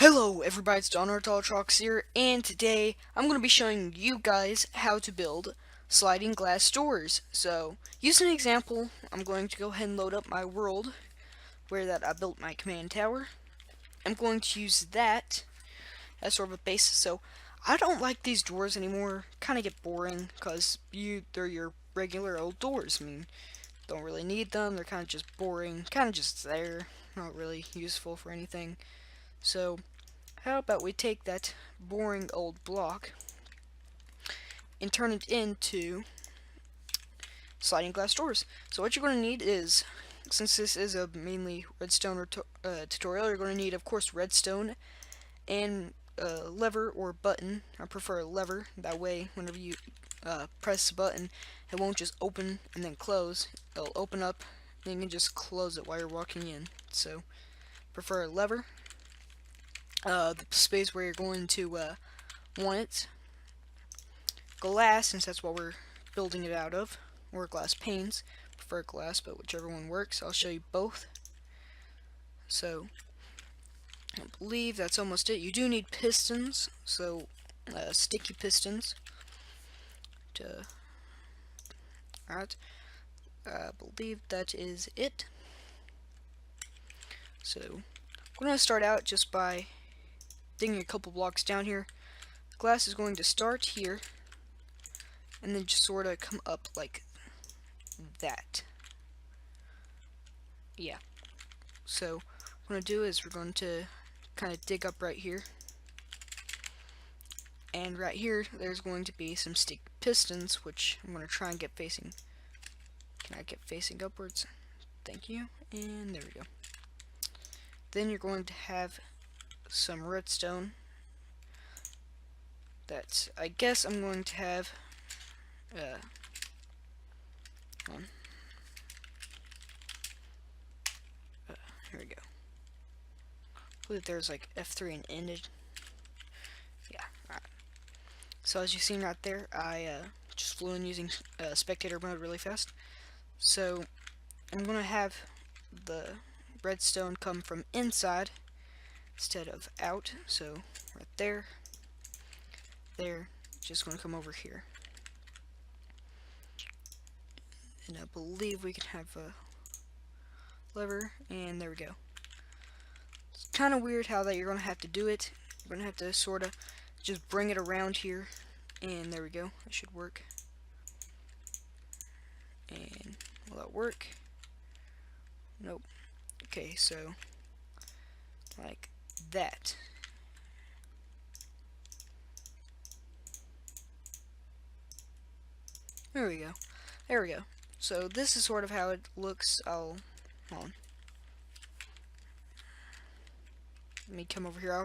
Hello everybody, it's Dalttrox here, and today I'm going to be showing you guys how to build sliding glass doors. So, using an example, I'm going to go ahead and load up my world where that I built my command tower. I'm going to use that as sort of a base. So, I don't like these doors anymore, kind of get boring, because they're your regular old doors. I mean, don't really need them, they're kind of just boring, kind of just there, not really useful for anything. So, how about we take that boring old block and turn it into sliding glass doors? So what you're going to need is, since this is a mainly redstone tutorial, you're going to need, of course, redstone and a lever or button. I prefer a lever. That way, whenever you press the button, it won't just open and then close. It'll open up, and you can just close it while you're walking in. So, prefer a lever. The space where you're going to want it. Glass, since that's what we're building it out of, or glass panes. Prefer glass, but whichever one works. I'll show you both. So, I believe that's almost it. You do need pistons, so sticky pistons. Alright, I believe that is it. So, I'm going to start out just by digging a couple blocks down here. Glass is going to start here, and then just sort of come up like that. Yeah. So, what we're going to do is we're going to kind of dig up right here. And right here, there's going to be some stick pistons, which I'm going to try and get facing. Can I get facing upwards? Thank you. And there we go. Then you're going to have some redstone. That's, I guess I'm going to have, on. Here we go. I believe there's like F3 and ended. Yeah, alright. So as you've seen right there, I just flew in using spectator mode really fast. So I'm going to have the redstone come from inside instead of out. So right there, just going to come over here. And I believe we can have a lever, and there we go. It's kind of weird how that you're going to have to do it. You're going to have to sort of just bring it around here, and there we go. It should work. And will that work? Nope. Okay, so like that. There we go. There we go. So this is sort of how it looks. Hold on. Let me come over here. I'll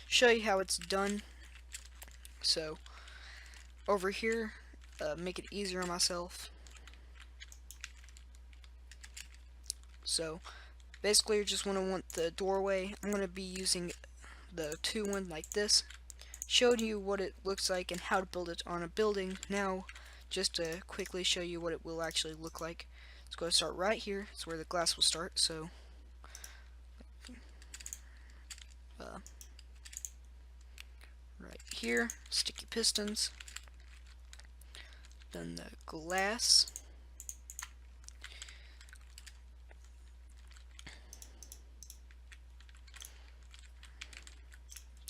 show you how it's done. So over here, make it easier on myself. So basically, you just want the doorway. I'm going to be using the 2-1 like this. Showed you what it looks like and how to build it on a building. Now, just to quickly show you what it will actually look like. It's going to start right here. It's where the glass will start. So, right here, sticky pistons. Then the glass.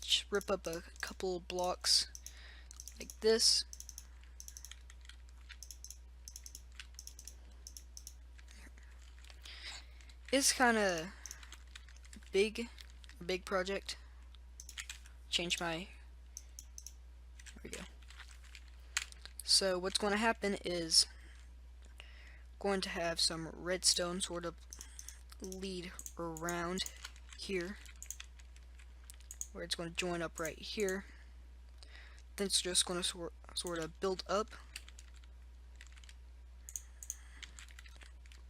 Just rip up a couple blocks like this. It's kind of big, a big project. Change my, there we go. So what's going to happen is going to have some redstone sort of lead around here, where it's going to join up right here. Then it's just going to sort of build up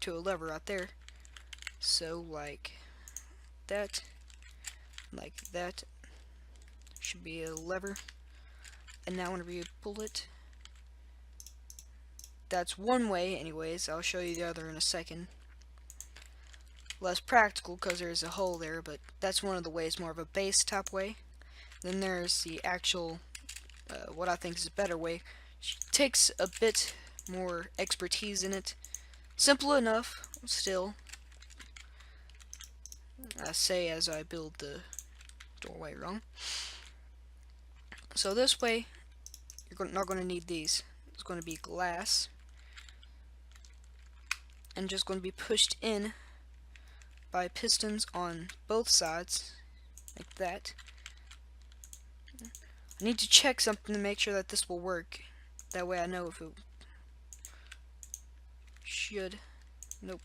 to a lever right there. So like that, should be a lever. And now whenever you pull it, that's one way anyways. I'll show you the other in a second. less practical because there's a hole there, but that's one of the ways, more of a base type way. Then there's the actual, what I think is a better way. Takes a bit more expertise in it. Simple enough, still. I say as I build the doorway wrong. So this way, you're not going to need these. It's going to be glass. And just going to be pushed in by pistons on both sides, like that. I need to check something to make sure that this will work. That way I know if it should. Nope.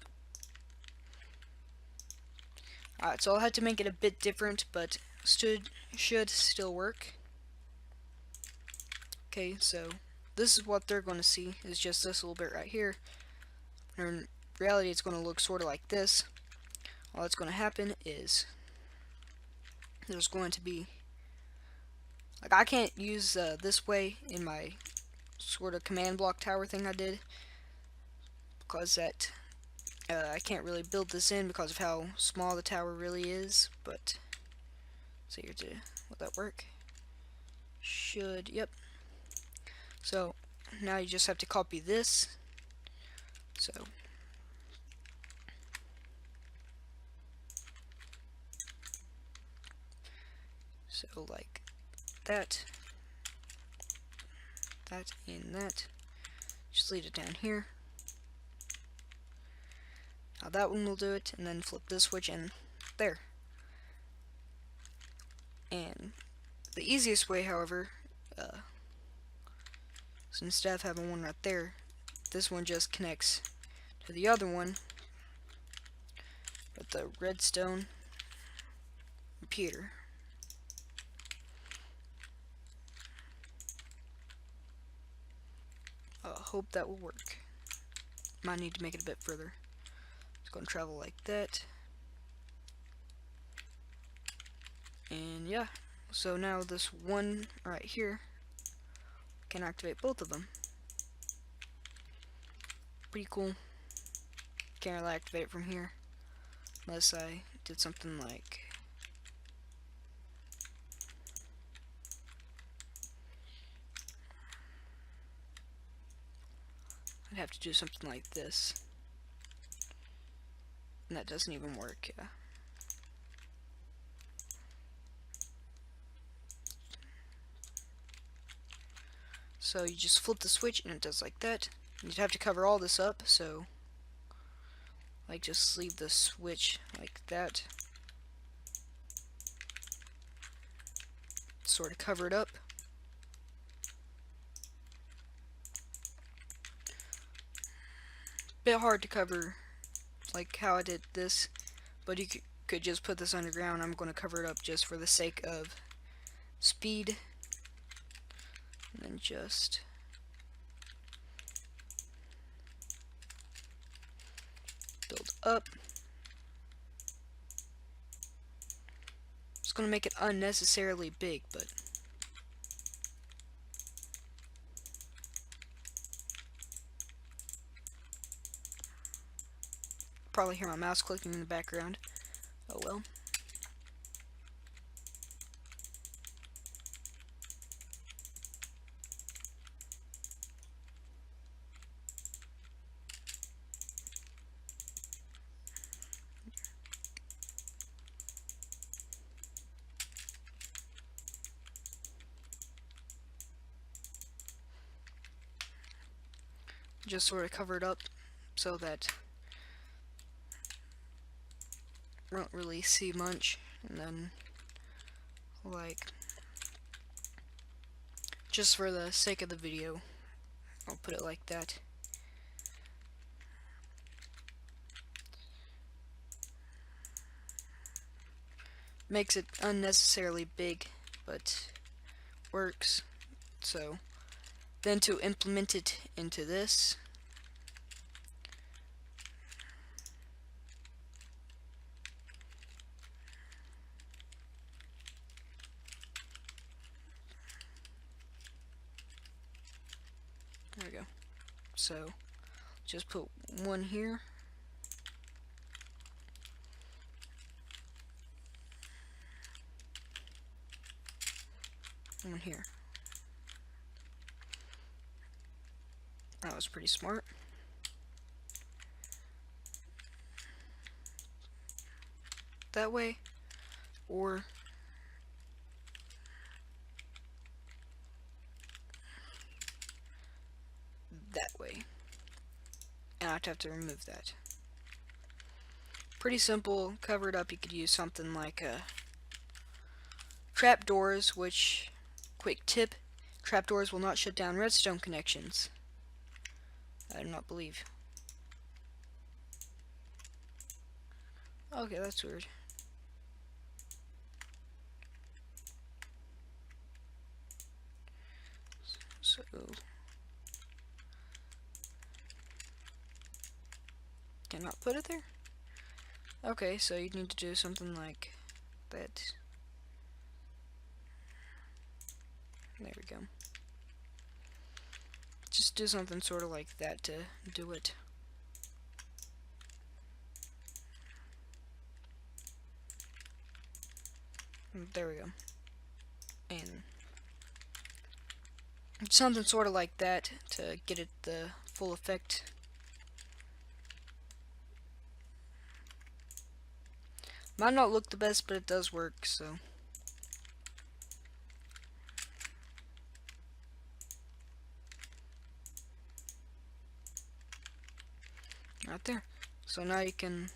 Alright, so I'll have to make it a bit different, but should still work. Okay, so this is what they're going to see, is just this little bit right here. In reality, it's going to look sort of like this. All that's going to happen is there's going to be, like, I can't use this way in my sort of command block tower thing I did, because that I can't really build this in because of how small the tower really is. But so here, will that work? Should, yep. So now you just have to copy this. So like that, and that. Just leave it down here. Now that one will do it, and then flip this switch in there. And the easiest way, however, so instead of having one right there, this one just connects to the other one with the redstone repeater. Hope that will work. Might need to make it a bit further. It's going to travel like that. And yeah, so now this one right here can activate both of them. Pretty cool. Can't really activate it from here unless I did something like I'd have to do something like this, and that doesn't even work. Yeah. So you just flip the switch and it does like that. You'd have to cover all this up, so like just leave the switch like that. Sort of cover it up. Bit hard to cover like how I did this, but you could just put this underground. I'm going to cover it up just for the sake of speed. And then just build up. It's going to make it unnecessarily big, but probably hear my mouse clicking in the background. Oh well. Just sort of cover it up so that I don't really see much, and then like just for the sake of the video I'll put it like that. Makes it unnecessarily big, but works. So then to implement it into this, there we go. So just put one here, One here. That was pretty smart. That way, or that way. And I'd have to remove that. Pretty simple. Covered up, you could use something like trapdoors, which, quick tip, trapdoors will not shut down redstone connections. I do not believe. Okay, that's weird. So cannot put it there? Okay, so you need to do something like that. There we go. Just do something sort of like that to do it. There we go. And something sort of like that to get it the full effect. Might not look the best, but it does work, so. Right there. So now you can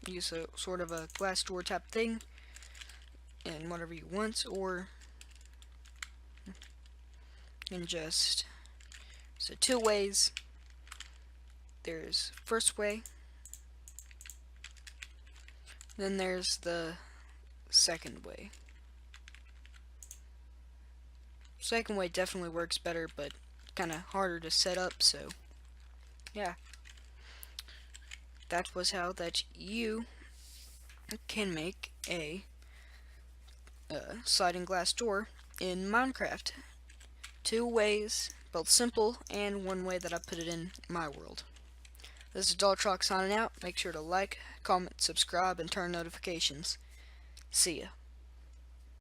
use a sort of a glass door type thing in whatever you want, or in just, so two ways. There's first way, then there's the second way. Second way definitely works better, but kind of harder to set up, so yeah. That was how that you can make a sliding glass door in Minecraft. Two ways, both simple, and one way that I put it in my world. This is Dalttrox signing out. Make sure to like, comment, subscribe, and turn notifications. See ya.